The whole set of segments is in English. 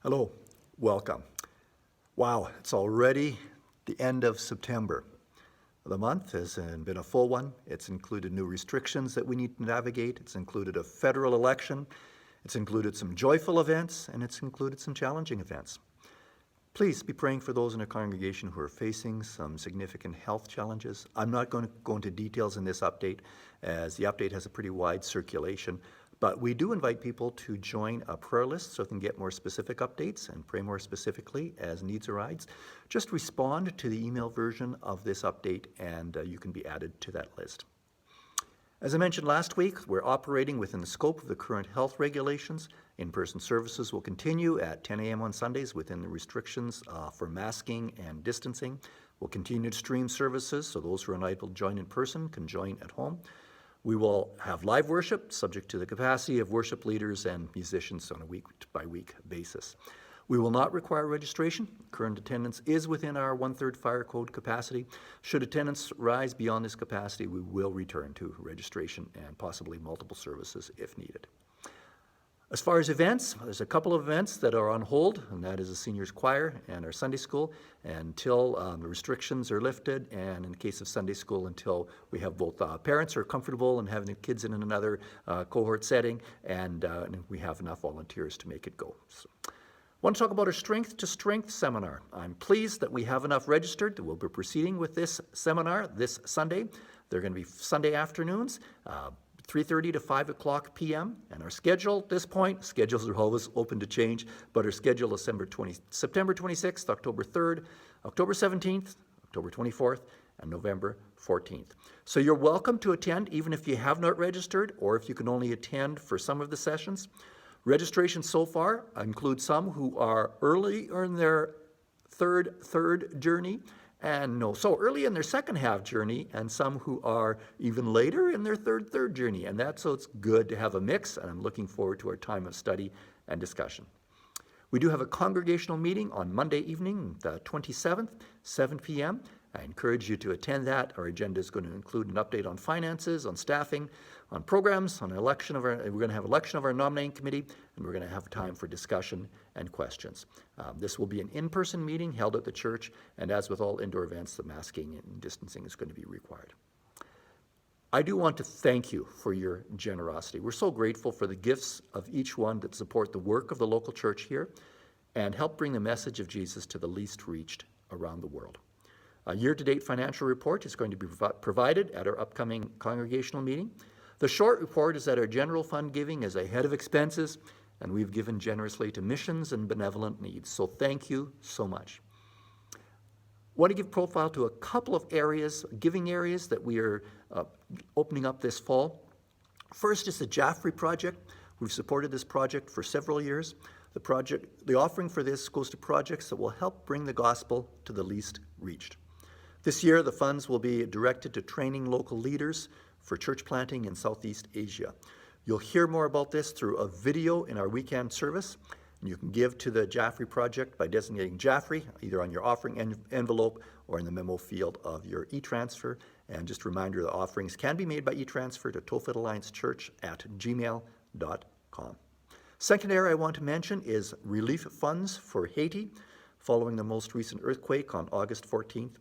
Hello, welcome. Wow, it's already the end of September. The month has been a full one. It's included new restrictions that we need to navigate. It's included a federal election. It's included some joyful events, and it's included some challenging events. Please be praying for those in our congregation who are facing some significant health challenges. I'm not going to go into details in this update, as the update has a pretty wide circulation, but we do invite people to join a prayer list so they can get more specific updates and pray more specifically as needs arise. Just respond to the email version of this update and you can be added to that list. As I mentioned last week, we're operating within the scope of the current health regulations. In-person services will continue at 10 a.m. on Sundays within the restrictions for masking and distancing. We'll continue to stream services so those who are unable to join in person can join at home. We will have live worship subject to the capacity of worship leaders and musicians on a week-by-week basis. We will not require registration. Current attendance is within our 1/3 fire code capacity. Should attendance rise beyond this capacity, we will return to registration and possibly multiple services if needed. As far as events, there's a couple of events that are on hold, and that is the seniors choir and our Sunday school until the restrictions are lifted, and in the case of Sunday school, until we have both parents are comfortable in having their kids in another cohort setting, and we have enough volunteers to make it go. So, I want to talk about our Strength to Strength seminar. I'm pleased that we have enough registered that we'll be proceeding with this seminar this Sunday. They're going to be Sunday afternoons. 3:30 to 5 o'clock p.m. And our schedule at this point, schedules are always open to change, but our schedule is September 26th, October 3rd, October 17th, October 24th, and November 14th. So you're welcome to attend even if you have not registered or if you can only attend for some of the sessions. Registration so far includes some who are early in their third journey, and so early in their second half journey, and some who are even later in their third journey. And so it's good to have a mix, and I'm looking forward to our time of study and discussion. We do have a congregational meeting on Monday evening, the 27th, 7 p.m. I encourage you to attend that. Our agenda is going to include an update on finances, on staffing, on programs, on we're going to have election of our nominating committee, and we're going to have time for discussion and questions. This will be an in-person meeting held at the church, and as with all indoor events, the masking and distancing is going to be required. I do want to thank you for your generosity. We're so grateful for the gifts of each one that support the work of the local church here and help bring the message of Jesus to the least reached around the world. A year-to-date financial report is going to be provided at our upcoming congregational meeting. The short report is that our general fund giving is ahead of expenses, and we've given generously to missions and benevolent needs. So thank you so much. I want to give profile to a couple of areas, giving areas that we are opening up this fall. First is the Jaffrey Project. We've supported this project for several years. The offering for this goes to projects that will help bring the gospel to the least reached. This year, the funds will be directed to training local leaders for church planting in Southeast Asia. You'll hear more about this through a video in our weekend service. And you can give to the Jaffrey Project by designating Jaffrey, either on your offering envelope or in the memo field of your e-transfer. And just a reminder, the offerings can be made by e-transfer to Tophet Alliance Church at gmail.com. Second area I want to mention is relief funds for Haiti, following the most recent earthquake on August 14th.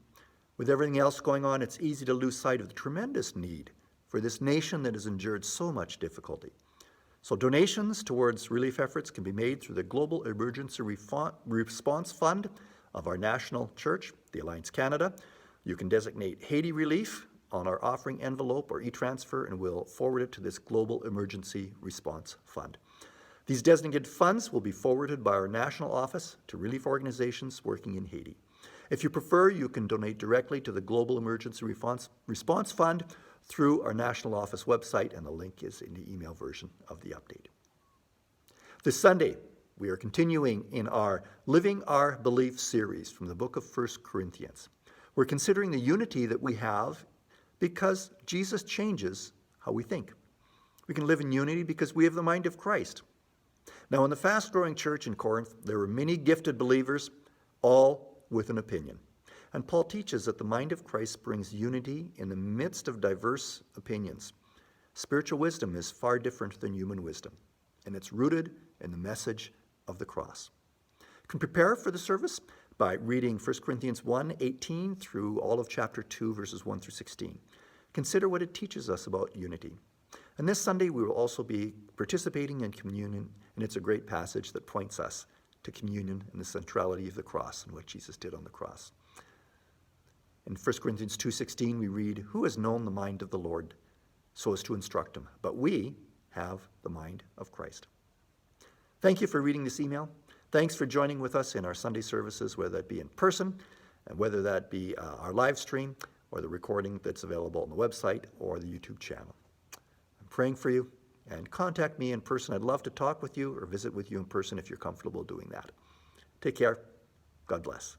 With everything else going on, it's easy to lose sight of the tremendous need for this nation that has endured so much difficulty. So donations towards relief efforts can be made through the Global Emergency Response Fund of our national church, the Alliance Canada. You can designate Haiti Relief on our offering envelope or e-transfer, and we'll forward it to this Global Emergency Response Fund. These designated funds will be forwarded by our national office to relief organizations working in Haiti. If you prefer, you can donate directly to the Global Emergency Response Fund through our national office website, and the link is in the email version of the update. This Sunday, we are continuing in our Living Our Belief series from the book of 1 Corinthians. We're considering the unity that we have because Jesus changes how we think. We can live in unity because we have the mind of Christ. Now, in the fast-growing church in Corinth, there were many gifted believers, all with an opinion. And Paul teaches that the mind of Christ brings unity in the midst of diverse opinions. Spiritual wisdom is far different than human wisdom, and it's rooted in the message of the cross. can prepare for the service by reading 1 Corinthians 1:18 through all of chapter 2, verses 1 through 16. Consider what it teaches us about unity. And this Sunday, we will also be participating in communion, and it's a great passage that points us to communion and the centrality of the cross and what Jesus did on the cross. In 1 Corinthians 2:16, we read, "Who has known the mind of the Lord so as to instruct him? But we have the mind of Christ." Thank you for reading this email. Thanks for joining with us in our Sunday services, whether that be in person, and whether that be our live stream or the recording that's available on the website or the YouTube channel. I'm praying for you, and contact me in person. I'd love to talk with you or visit with you in person if you're comfortable doing that. Take care. God bless.